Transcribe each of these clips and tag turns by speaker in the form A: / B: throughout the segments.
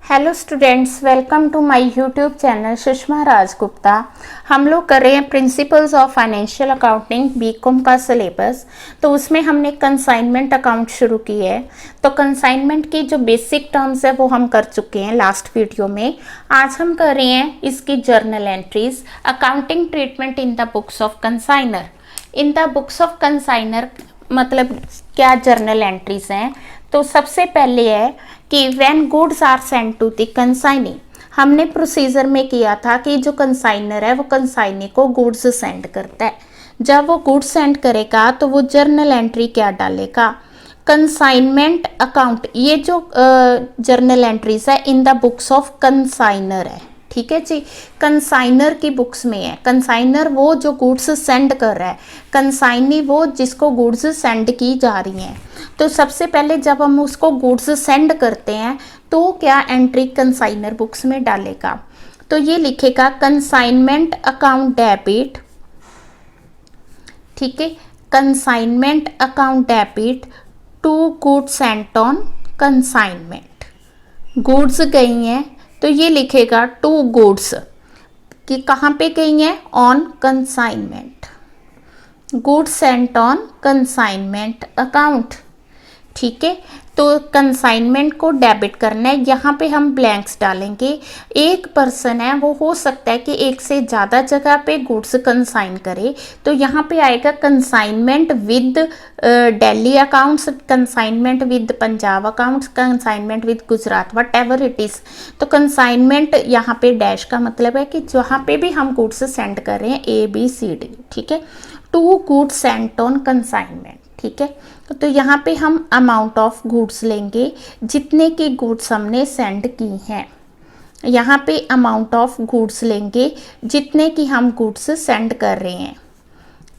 A: Hello students, welcome to my YouTube channel Sushma Rajgupta. हम लोग कर रहे हैं principles of financial accounting BCom का सिलेबस। तो उसमें हमने कंसाइनमेंट अकाउंट शुरू की है। तो कंसाइनमेंट की जो बेसिक टर्म्स है वो हम कर चुके हैं लास्ट वीडियो में। आज हम कर रहे हैं इसकी journal entries, accounting treatment in the books of consignor. In the books of consignor मतलब क्या जर्नल एंट्रीज हैं। तो सबसे पहले है कि when goods are send to the consignee. हमने प्रोसीजर में किया था कि जो कंसाइनर है वो कंसाइनी को गुड्स सेंड करता है। जब वो गुड्स सेंड करेगा तो वो जर्नल एंट्री क्या डालेगा, कंसाइनमेंट अकाउंट। ये जो जर्नल एंट्रीज है in the books of consignor है, ठीक है जी। कंसाइनर की बुक्स में है। कंसाइनर वो जो गुड्स सेंड कर रहा है, कंसाइनी वो जिसको गुड्स सेंड की जा रही हैं। तो सबसे पहले जब हम उसको गुड्स सेंड करते हैं तो क्या एंट्री कंसाइनर बुक्स में डालेगा, तो ये लिखेगा कंसाइनमेंट अकाउंट डेबिट, ठीक है। Consignment account debit to goods sent on consignment. Goods गई हैं तो ये लिखेगा टू गुड्स कि कहाँ पे गई हैं, on consignment, goods sent on consignment account, ठीक है। तो कंसाइनमेंट को डेबिट करना है। यहाँ पे हम ब्लैंक्स डालेंगे। एक पर्सन है, वो हो सकता है कि एक से ज़्यादा जगह पे गुड्स कंसाइन करे, तो यहाँ पे आएगा consignment with Delhi accounts, consignment with Punjab accounts, consignment with Gujarat, what ever it is. तो कंसाइनमेंट यहाँ पे डैश का मतलब है कि जहाँ पे भी हम गुड्स सेंड कर रहे हैं ABCD, ठीक है। To goods sent on consignment, ठीक है। तो यहाँ पे हम अमाउंट ऑफ गुड्स लेंगे, जितने की गुड्स हमने सेंड की हैं। यहाँ पे अमाउंट ऑफ गुड्स लेंगे जितने की हम गुड्स सेंड कर रहे हैं,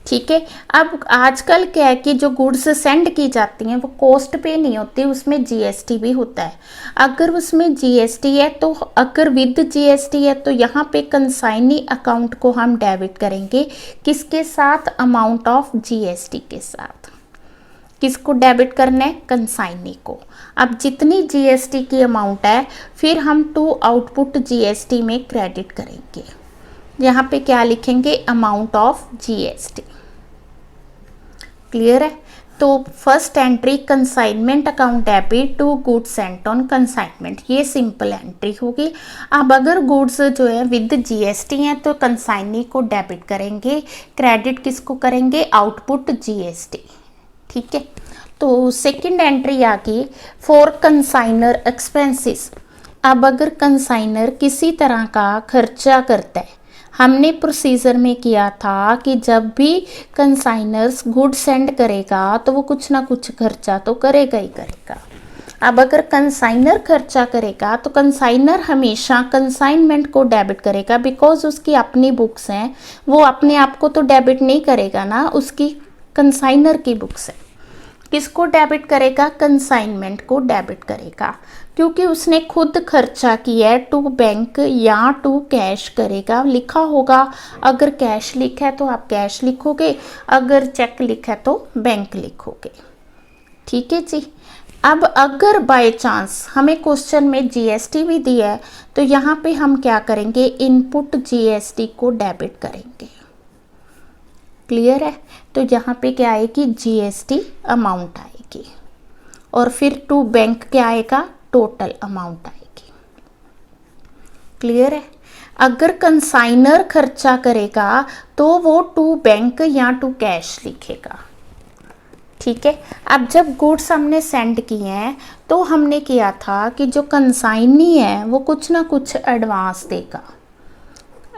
A: ठीक है। अब आजकल क्या है कि जो गुड्स सेंड की जाती हैं वो कॉस्ट पे नहीं होती, उसमें GST भी होता है। अगर उसमें GST है तो अगर विद GST है तो यहाँ पे कंसाइनी अकाउंट को हम डेबिट करेंगे, किसके साथ, अमाउंट ऑफ GST के साथ। किसको डेबिट करना है, कंसाइनी को। अब जितनी GST की अमाउंट है फिर हम टू आउटपुट GST में क्रेडिट करेंगे। यहाँ पे क्या लिखेंगे, अमाउंट ऑफ GST। क्लियर है। तो first entry consignment account debit to goods sent on consignment, ये सिंपल एंट्री होगी। अब अगर गुड्स जो है विद GST हैं तो कंसाइनी को डेबिट करेंगे, क्रेडिट किसको करेंगे, आउटपुट GST, ठीक है। तो सेकंड एंट्री आ गई फॉर कंसाइनर एक्सपेंसेस। अब अगर कंसाइनर किसी तरह का खर्चा करता है, हमने प्रोसीजर में किया था कि जब भी कंसाइनर्स गुड सेंड करेगा तो वो कुछ ना कुछ खर्चा तो करेगा ही करेगा। अब अगर कंसाइनर खर्चा करेगा तो कंसाइनर हमेशा कंसाइनमेंट को डेबिट करेगा, बिकॉज उसकी अपनी बुक्स हैं, वो अपने आप को तो डेबिट नहीं करेगा ना, उसकी कंसाइनर की बुक्स है। किसको डेबिट करेगा, कंसाइनमेंट को डेबिट करेगा, क्योंकि उसने खुद खर्चा किया है। टू बैंक या टू कैश करेगा, लिखा होगा। अगर कैश लिखा है तो आप कैश लिखोगे, अगर चेक लिखा है तो बैंक लिखोगे, ठीक है जी। अब अगर बाय चांस हमें क्वेश्चन में GST भी दिया है तो यहाँ पे हम क्या करेंगे, इनपुट GST को डेबिट करेंगे। क्लियर है। तो यहाँ पे क्या आएगी, GST अमाउंट आएगी, और फिर टू बैंक क्या आएगा, टोटल अमाउंट आएगी। क्लियर है। अगर कंसाइनर खर्चा करेगा तो वो टू बैंक या टू कैश लिखेगा, ठीक है। अब जब गुड्स हमने सेंड किए हैं तो हमने किया था कि जो कंसाइनी है वो कुछ ना कुछ एडवांस देगा।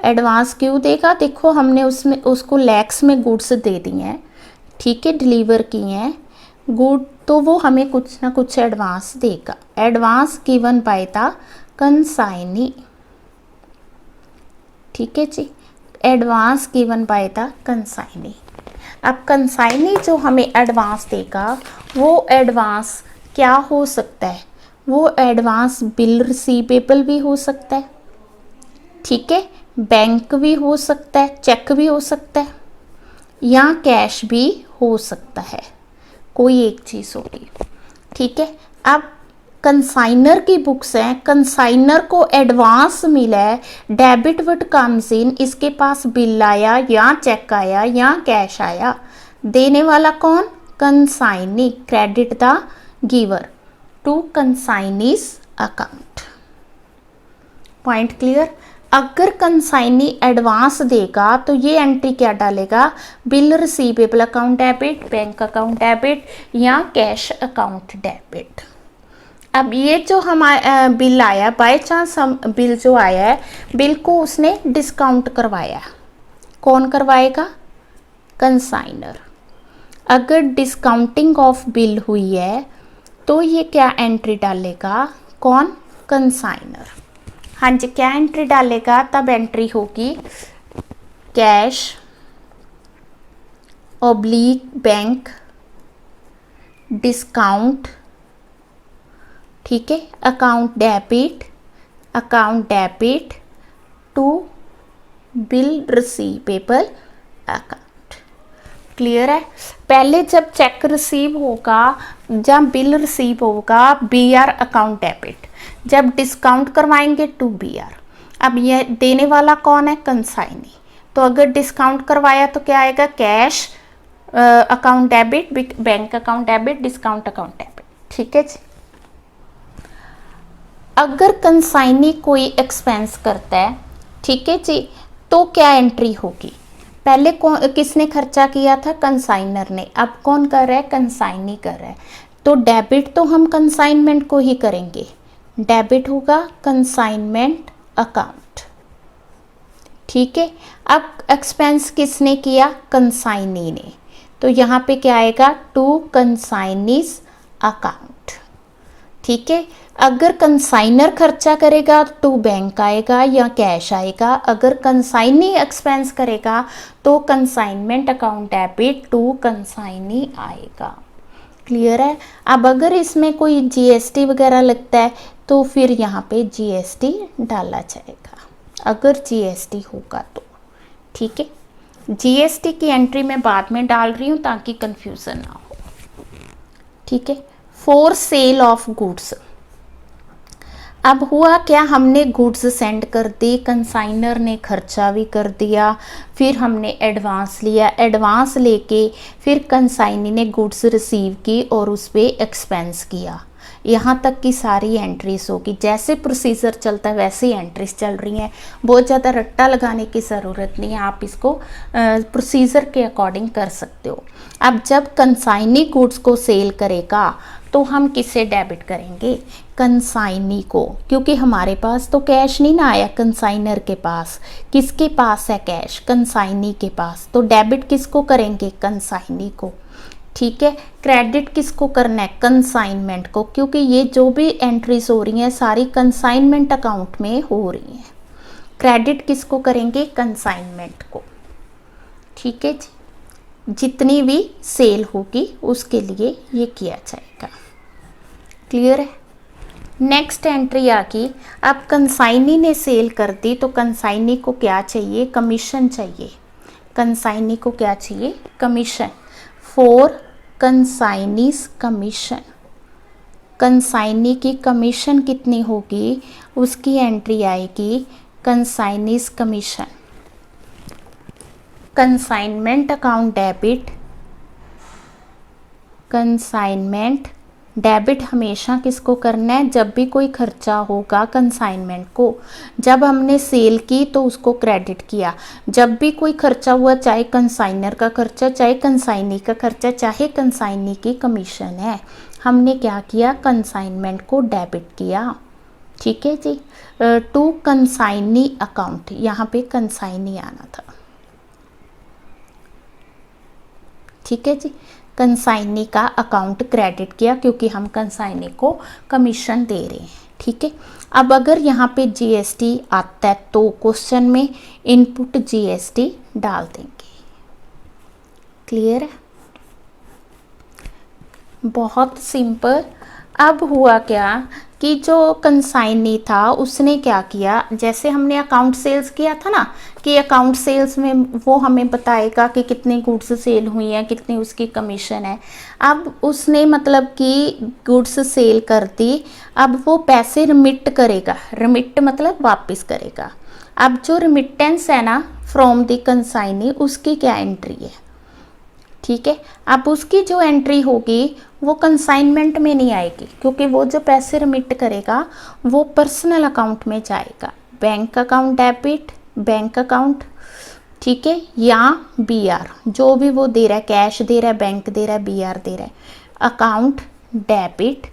A: एडवांस क्यों देगा, देखो हमने उसमें उसको लैक्स में गुड्स दे दी हैं, ठीक है, डिलीवर किए हैं गुड, तो वो हमें कुछ ना कुछ एडवांस देगा। Advance given by the consignee, ठीक है जी, advance given by the consignee. अब कंसाइनी जो हमें एडवांस देगा वो एडवांस क्या हो सकता है, वो एडवांस बिल रिसीवेबल भी हो सकता है, ठीक है, बैंक भी हो सकता है, चेक भी हो सकता है, या कैश भी हो सकता है, कोई एक चीज़ होगी, ठीक है। अब कंसाइनर की बुक्स हैं, कंसाइनर को एडवांस मिला है, डेबिट वट कम्स इन, इसके पास बिल आया या चेक आया या कैश आया, देने वाला कौन, consignee, credit the giver to consignee's account. Point clear. अगर कंसाइनी एडवांस देगा तो ये एंट्री क्या डालेगा, bill receivable account debit, bank account debit या कैश अकाउंट डेबिट। अब ये जो हमारा बिल आया, बाय चांस हम बिल जो आया है, बिल को उसने डिस्काउंट करवाया, कौन करवाएगा, कंसाइनर। अगर डिस्काउंटिंग ऑफ बिल हुई है तो ये क्या एंट्री डालेगा, कौन, कंसाइनर। हाँ जी, क्या एंट्री डालेगा, तब एंट्री होगी कैश ऑब्लिक बैंक डिस्काउंट, ठीक है, account debit to bill receivable account. Clear है। पहले जब चेक रिसीव होगा, जब बिल रिसीव होगा, BR अकाउंट डेबिट, जब डिस्काउंट करवाएंगे टू BR। अब ये देने वाला कौन है, कंसाइनी। तो अगर डिस्काउंट करवाया तो क्या आएगा, cash account debit, bank account debit, discount account debit. ठीक है जी। अगर कंसाइनी कोई एक्सपेंस करता है, ठीक है जी, तो क्या एंट्री होगी, पहले किसने खर्चा किया था, कंसाइनर ने, अब कौन कर रहा है, कंसाइनी कर रहा है, तो डेबिट तो हम कंसाइनमेंट को ही करेंगे, डेबिट होगा कंसाइनमेंट अकाउंट। ठीक है। अब एक्सपेंस किसने किया, कंसाइनी ने, तो यहाँ पे क्या आएगा, टू कंसाइनीज अकाउंट। ठीक है। अगर कंसाइनर खर्चा करेगा तो बैंक आएगा या कैश आएगा, अगर कंसाइनी एक्सपेंस करेगा तो consignment account debit to consignee आएगा। क्लियर है। अब अगर इसमें कोई GST वगैरह लगता है तो फिर यहाँ पे GST डाला जाएगा, अगर GST होगा तो। ठीक है। GST की एंट्री मैं बाद में डाल रही हूँ ताकि कंफ्यूजन ना हो। ठीक है। फॉर सेल ऑफ गुड्स, अब हुआ क्या, हमने गुड्स सेंड कर दी, कंसाइनर ने खर्चा भी कर दिया, फिर हमने एडवांस लिया, एडवांस लेके फिर कंसाइनी ने गुड्स रिसीव की और उस पर एक्सपेंस किया। यहाँ तक की सारी एंट्रीज होगी, जैसे प्रोसीजर चलता है वैसे ही एंट्रीज चल रही हैं, बहुत ज़्यादा रट्टा लगाने की ज़रूरत नहीं है, आप इसको प्रोसीजर के अकॉर्डिंग कर सकते हो। अब जब कंसाइनी गुड्स को सेल करेगा तो हम किसे डेबिट करेंगे, कंसाइनी को, क्योंकि हमारे पास तो कैश नहीं ना आया, कंसाइनर के पास, किसके पास है कैश, कंसाइनी के पास, तो डेबिट किसको करेंगे, कंसाइनी को। ठीक है। क्रेडिट किसको करना है, कंसाइनमेंट को, क्योंकि ये जो भी एंट्रीज हो रही हैं सारी कंसाइनमेंट अकाउंट में हो रही हैं। क्रेडिट किसको करेंगे, कंसाइनमेंट को। ठीक है जी। जितनी भी सेल होगी उसके लिए ये किया जाएगा। क्लियर है। नेक्स्ट एंट्री आ गई, अब कंसाइनी ने सेल कर दी तो कंसाइनी को क्या चाहिए, कमीशन चाहिए। कंसाइनी को क्या चाहिए, commission. For consignee's commission, consignee की कमीशन कितनी होगी, उसकी एंट्री आएगी consignee's commission. Consignment account debit, consignment debit हमेशा किसको करना है, जब भी कोई खर्चा होगा कंसाइनमेंट को, जब हमने सेल की तो उसको क्रेडिट किया, जब भी कोई खर्चा हुआ, चाहे कंसाइनर का खर्चा, चाहे कंसाइनी का खर्चा, चाहे कंसाइनी की कमीशन है, हमने क्या किया, कंसाइनमेंट को डेबिट किया। ठीक है जी। टू कंसाइनी अकाउंट, यहाँ पे कंसाइनी आना था। ठीक है जी। कंसाइनी का अकाउंट क्रेडिट किया क्योंकि हम कंसाइनी को कमीशन दे रहे हैं। ठीक है। अब अगर यहाँ पे GST आता है तो क्वेश्चन में इनपुट GST डाल देंगे। क्लियर है। बहुत सिंपल, अब हुआ क्या कि जो कंसाइनी था उसने क्या किया, जैसे हमने अकाउंट सेल्स किया था ना कि अकाउंट सेल्स में वो हमें बताएगा कि कितनी गुड्स सेल हुई हैं, कितनी उसकी कमीशन है। अब उसने मतलब कि गुड्स सेल कर दी, अब वो पैसे रिमिट करेगा, रिमिट मतलब वापस करेगा। अब जो रिमिटेंस है ना फ्रॉम द कंसाइनी, उसकी क्या एंट्री है, ठीक है। अब उसकी जो एंट्री होगी वो कंसाइनमेंट में नहीं आएगी, क्योंकि वो जो पैसे रिमिट करेगा वो पर्सनल अकाउंट में जाएगा, bank account debit, bank account, ठीक है, या बीआर, जो भी वो दे रहा है, कैश दे रहा है, बैंक दे रहा है, बीआर दे रहा है, अकाउंट डेबिट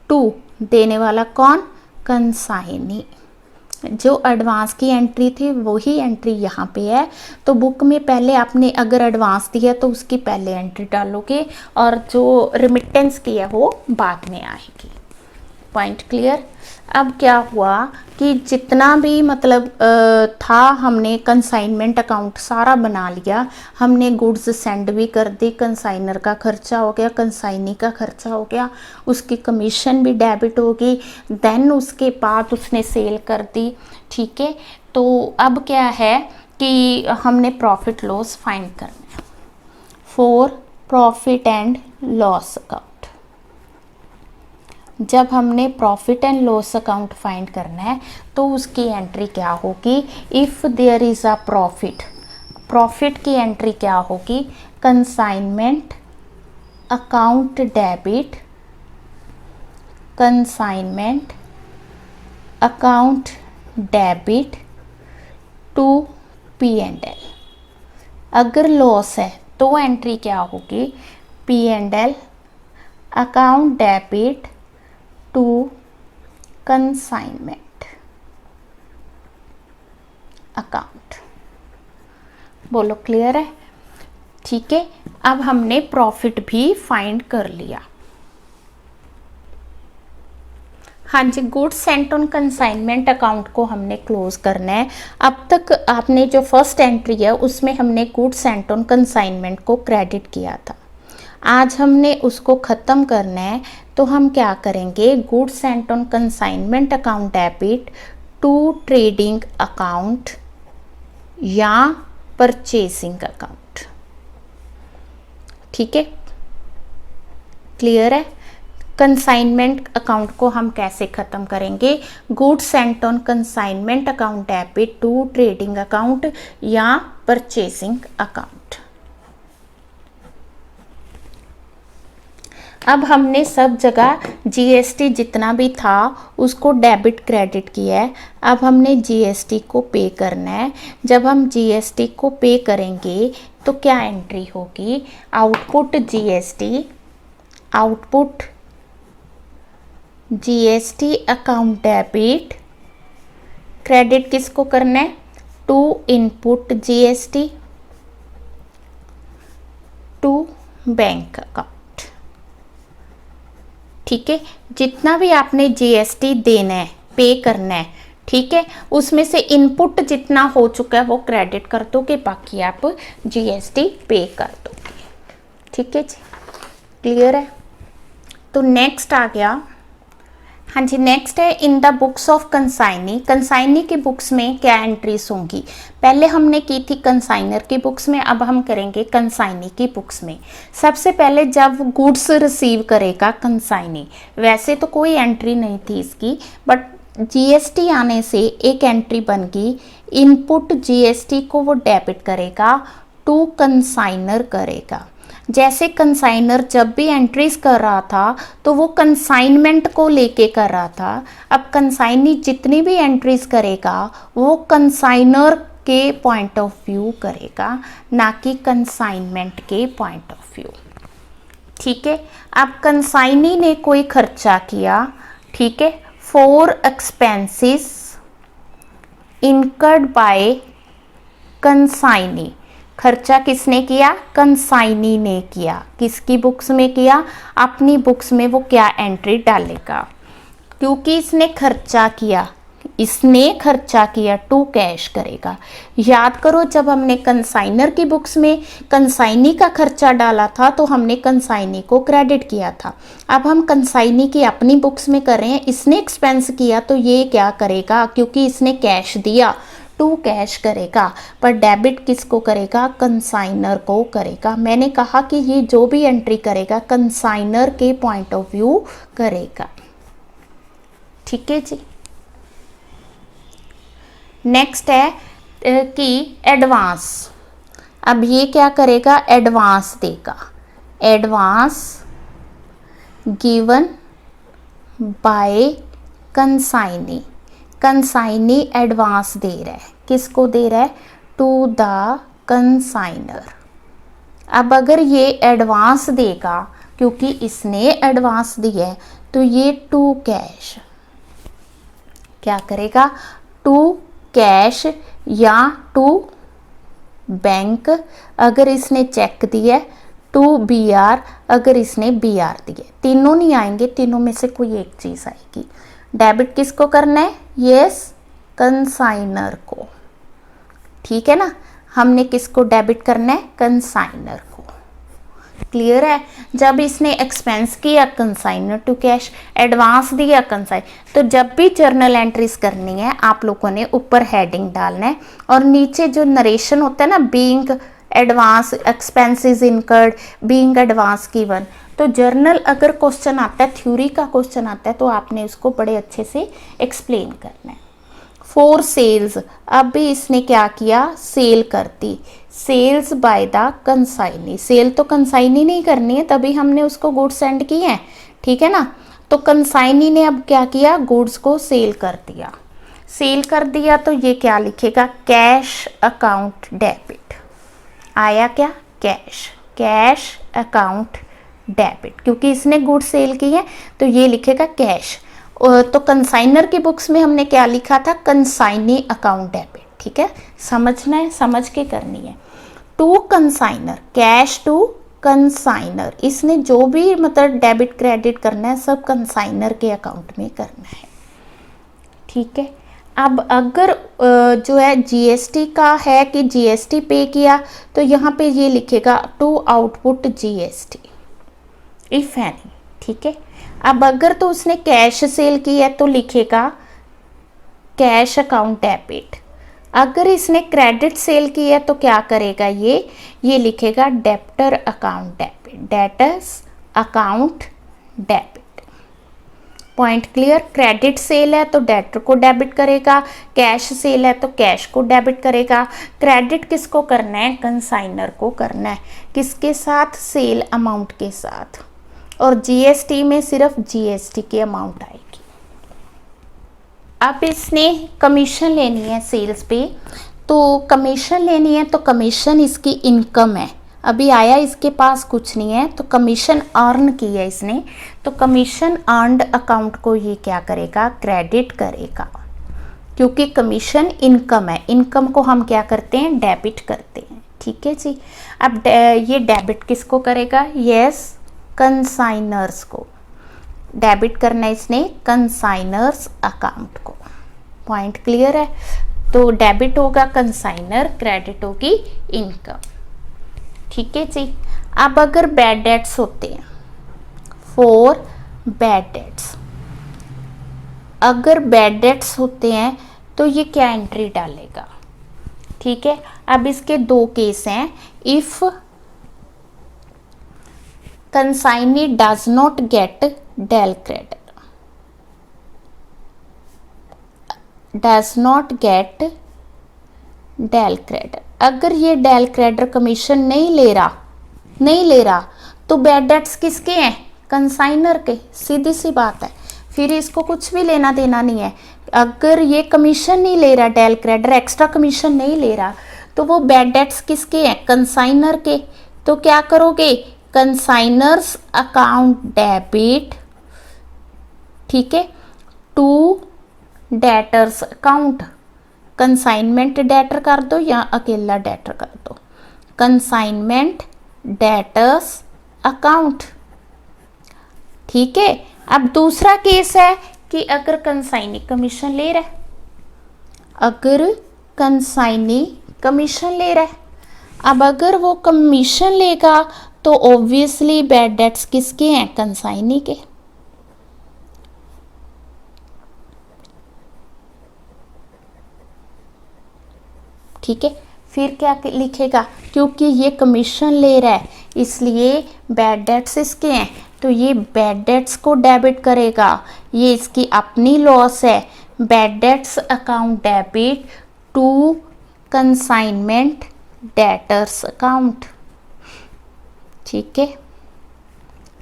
A: टू, देने वाला कौन, कंसाइनी। जो एडवांस की एंट्री थी वही एंट्री यहाँ पे है। तो बुक में पहले आपने अगर एडवांस दिया तो उसकी पहले एंट्री डालोगे, और जो रिमिटेंस की है वो बाद में आएगी। Point clear. अब क्या हुआ कि जितना भी मतलब था, हमने कंसाइनमेंट अकाउंट सारा बना लिया, हमने गुड्स सेंड भी कर दी, कंसाइनर का खर्चा हो गया, कंसाइनी का खर्चा हो गया, उसकी कमीशन भी डेबिट होगी, देन उसके बाद उसने सेल कर दी, ठीक है। तो अब क्या है कि हमने प्रॉफिट लॉस फाइंड करना है for profit and loss account. जब हमने profit and loss account find करना है तो उसकी एंट्री क्या होगी, if there is a profit, profit की एंट्री क्या होगी, consignment account debit, consignment account debit to P and L. अगर लॉस है तो एंट्री क्या होगी, P and L account debit to consignment account. बोलो क्लियर है, ठीक है। अब हमने प्रॉफिट भी फाइंड कर लिया। हाँ जी, goods sent on consignment account को हमने क्लोज करना है। अब तक आपने जो फर्स्ट एंट्री है उसमें हमने गुड्स सेंट ऑन कंसाइनमेंट को क्रेडिट किया था, आज हमने उसको ख़त्म करना है। तो हम क्या करेंगे, goods sent on consignment account debit to trading account या परचेसिंग अकाउंट, ठीक है, क्लियर है। कंसाइनमेंट अकाउंट को हम कैसे ख़त्म करेंगे, goods sent on consignment account debit to trading account या परचेसिंग अकाउंट। अब हमने सब जगह जीएसटी जितना भी था उसको डेबिट क्रेडिट किया है, अब हमने जीएसटी को पे करना है। जब हम जीएसटी को पे करेंगे तो क्या एंट्री होगी, output GST, output GST account debit, credit किसको करना है, to input GST to bank account, ठीक है। जितना भी आपने जीएसटी देना है, पे करना है, ठीक है, उसमें से इनपुट जितना हो चुका है वो क्रेडिट कर दोगे, बाकी आप जीएसटी पे कर दोगे, ठीक है जी, क्लियर है। तो नेक्स्ट आ गया, हाँ जी, नेक्स्ट है in the books of consignee. Consignee की बुक्स में क्या एंट्रीज होंगी, पहले हमने की थी कंसाइनर की बुक्स में, अब हम करेंगे कंसाइनी की बुक्स में। सबसे पहले जब गुड्स रिसीव करेगा कंसाइनी, वैसे तो कोई एंट्री नहीं थी इसकी, बट जीएसटी आने से एक एंट्री बन गई, इनपुट जीएसटी को वो डेबिट करेगा, टू कंसाइनर करेगा। जैसे कंसाइनर जब भी एंट्रीज कर रहा था तो वो कंसाइनमेंट को लेके कर रहा था, अब कंसाइनी जितनी भी एंट्रीज करेगा वो कंसाइनर के पॉइंट ऑफ व्यू करेगा, ना कि कंसाइनमेंट के पॉइंट ऑफ व्यू, ठीक है। अब कंसाइनी ने कोई खर्चा किया, ठीक है, for expenses incurred by consignee, खर्चा किसने किया, कंसाइनी ने किया, किसकी बुक्स में किया, अपनी बुक्स में वो क्या एंट्री डालेगा, क्योंकि इसने खर्चा किया, इसने खर्चा किया टू कैश करेगा। याद करो जब हमने कंसाइनर की बुक्स में कंसाइनी का खर्चा डाला था तो हमने कंसाइनी को क्रेडिट किया था। अब हम कंसाइनी की अपनी बुक्स में कर रहे हैं, इसने एक्सपेंस किया तो ये क्या करेगा, क्योंकि इसने कैश दिया टू कैश करेगा, पर डेबिट किसको करेगा, कंसाइनर को करेगा। मैंने कहा कि ये जो भी एंट्री करेगा कंसाइनर के पॉइंट ऑफ व्यू करेगा। ठीक है जी। नेक्स्ट है कि एडवांस। अब ये क्या करेगा, एडवांस देगा। Advance given by consignee. Consignee advance दे रहा है, किसको दे रहा है, टू द कंसाइनर। अब अगर ये एडवांस देगा, क्योंकि इसने एडवांस दिया है, तो ये टू कैश क्या करेगा, टू कैश या टू बैंक अगर इसने चेक दिया, टू BR अगर इसने BR दिया। तीनों नहीं आएंगे, तीनों में से कोई एक चीज आएगी। डेबिट किसको करना है, यस कंसाइनर को। ठीक है ना, हमने किसको डेबिट करना है, कंसाइनर को। क्लियर है। जब इसने एक्सपेंस किया कंसाइनर टू कैश, एडवांस दिया कंसाइन, तो जब भी जर्नल एंट्रीज करनी है आप लोगों ने ऊपर हेडिंग डालना है और नीचे जो नरेशन होता है ना, being advance expenses incurred, being advance given. तो जर्नल अगर क्वेश्चन आता है, थ्योरी का क्वेश्चन आता है, तो आपने उसको बड़े अच्छे से एक्सप्लेन करना है। फॉर सेल्स, अब भी इसने क्या किया, सेल कर दी। Sales by the consignee, sale तो कंसाइनी नहीं करनी है, तभी हमने उसको गुड्स सेंड किए हैं। ठीक है ना, तो कंसाइनी ने अब क्या किया, गुड्स को सेल कर दिया। सेल कर दिया तो ये क्या लिखेगा, कैश अकाउंट डेबिट। आया क्या, कैश, कैश अकाउंट डेबिट, क्योंकि इसने गुड्स सेल की है तो ये लिखेगा कैश। तो कंसाइनर की बुक्स में हमने क्या लिखा था, कंसाइनी अकाउंट डेबिट। ठीक है, समझना है, समझ के करनी है। To consignor, cash to consignor, इसने जो भी मतलब डेबिट क्रेडिट करना है सब कंसाइनर के अकाउंट में करना है। ठीक है, अब अगर जो है GST का है कि GST पे किया, तो यहाँ पे ये लिखेगा to output GST if any. ठीक है, अब अगर तो उसने कैश सेल की है तो लिखेगा कैश अकाउंट डेबिट। अगर इसने क्रेडिट सेल की है तो क्या करेगा, ये लिखेगा debtor account debit, debtors account debit. Point clear. Credit sale है तो डेटर को डेबिट करेगा, कैश सेल है तो कैश को डेबिट करेगा। क्रेडिट किसको करना है, कंसाइनर को करना है, किसके साथ, सेल अमाउंट के साथ। और GST में सिर्फ GST की अमाउंट आएगी। अब इसने कमीशन लेनी है सेल्स पे, तो कमीशन लेनी है तो कमीशन इसकी इनकम है। अभी आया इसके पास कुछ नहीं है तो कमीशन अर्न की है इसने, तो कमीशन अर्नड अकाउंट को ये क्या करेगा, क्रेडिट करेगा, क्योंकि कमीशन इनकम है। इनकम को हम क्या करते हैं, डेबिट करते हैं। ठीक है जी। अब ये डेबिट किसको करेगा, यस कंसाइनर्स को डेबिट करना है इसने, कंसाइनर्स अकाउंट को। पॉइंट क्लियर है। तो डेबिट होगा कंसाइनर, क्रेडिट होगी इनकम। ठीक है जी। अब अगर बैड डेट्स होते हैं, फॉर बैड डेट्स, अगर बैड डेट्स होते हैं तो ये क्या एंट्री डालेगा। ठीक है, अब इसके दो केस हैं। If consignee does not get del credit, does not get del credit, अगर ये डेल क्रेडिट कमीशन नहीं ले रहा तो बैड डेट्स किसके हैं, कंसाइनर के। सीधी सी बात है, फिर इसको कुछ भी लेना देना नहीं है। अगर ये कमीशन नहीं ले रहा, डेल क्रेडिट एक्स्ट्रा कमीशन नहीं ले रहा, तो वो बैड डेट्स किसके हैं, कंसाइनर के। तो क्या करोगे, कंसाइनर्स अकाउंट डेबिट, ठीक है, to debtors account. Consignment debtor कर दो या अकेला डेटर कर दो, कंसाइनमेंट डेटर्स अकाउंट। ठीक है। अब दूसरा केस है कि अगर कंसाइनी कमीशन ले रहा है, अगर कंसाइनी कमीशन ले रहा है, अब अगर वो कमीशन लेगा तो ऑब्वियसली बैड डेट्स किसके हैं, कंसाइनी के। ठीक है, फिर क्या लिखेगा, क्योंकि ये कमीशन ले रहा है इसलिए बैड डेट्स इसके हैं, तो ये बैड डेट्स को डेबिट करेगा, ये इसकी अपनी लॉस है। Bad debts account debit to consignment debtors account. ठीक है,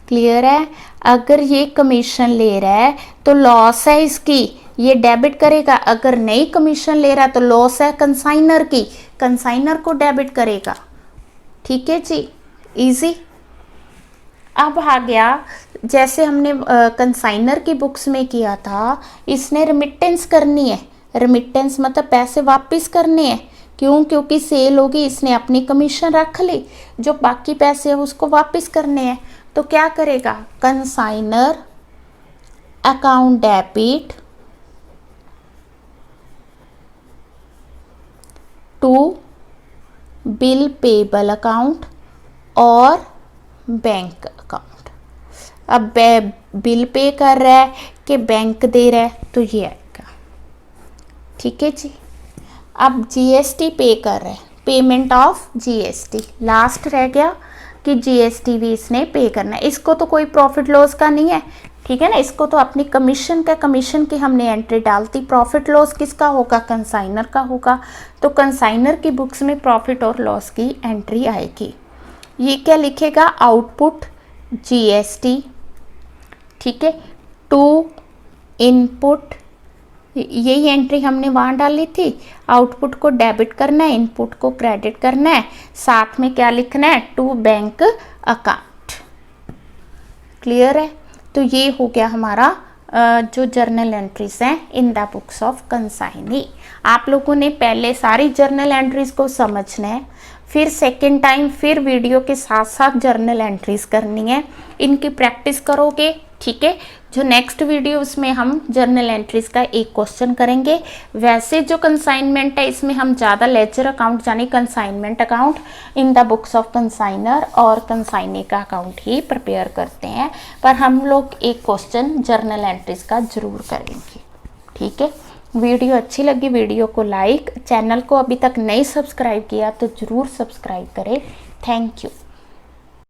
A: क्लियर है। अगर ये कमीशन ले रहा है तो लॉस है इसकी, ये डेबिट करेगा। अगर नहीं कमीशन ले रहा है तो लॉस है कंसाइनर की, कंसाइनर को डेबिट करेगा। ठीक है जी, इजी। अब आ गया, जैसे हमने कंसाइनर की बुक्स में किया था, इसने रिमिटेंस करनी है। रिमिटेंस मतलब पैसे वापस करने हैं। क्यों, क्योंकि सेल होगी, इसने अपनी कमीशन रख ली, जो बाकी पैसे हैं उसको वापस करने हैं। तो क्या करेगा, consignor account debit to bill payable account और बैंक अकाउंट। अब बिल पे कर रहा है कि बैंक दे रहा है, तो ये आएगा। ठीक है जी। अब जीएसटी पे कर रहा है, पेमेंट ऑफ जीएसटी, लास्ट रह गया कि जीएसटी भी इसने पे करना है। इसको तो कोई प्रॉफिट लॉस का नहीं है, ठीक है ना, इसको तो अपनी कमीशन का, कमीशन की हमने एंट्री डालती। प्रॉफिट लॉस किसका होगा, कंसाइनर का होगा। तो कंसाइनर की बुक्स में प्रॉफिट और लॉस की एंट्री आएगी। ये क्या लिखेगा, आउटपुट जीएसटी। ठीक है, टू इनपुट, यही एंट्री हमने वहाँ डाली थी। आउटपुट को डेबिट करना है, इनपुट को क्रेडिट करना है, साथ में क्या लिखना है, टू बैंक अकाउंट। क्लियर है। तो ये हो गया हमारा जो जर्नल एंट्रीज हैं इन द बुक्स ऑफ कंसाइनी। आप लोगों ने पहले सारी जर्नल एंट्रीज को समझना है, फिर सेकेंड टाइम फिर वीडियो के साथ साथ जर्नल एंट्रीज करनी है, इनकी प्रैक्टिस करोगे। ठीक है, जो नेक्स्ट वीडियो उसमें हम जर्नल एंट्रीज का एक क्वेश्चन करेंगे। वैसे जो कंसाइनमेंट है इसमें हम ज़्यादा लेजर अकाउंट यानी consignment account in the books of consignor और कंसाइनी का अकाउंट ही प्रिपेयर करते हैं, पर हम लोग एक क्वेश्चन जर्नल एंट्रीज का जरूर करेंगे। ठीक है, वीडियो अच्छी लगी वीडियो को लाइक, चैनल को अभी तक नहीं सब्सक्राइब किया तो ज़रूर सब्सक्राइब करें। Thank you.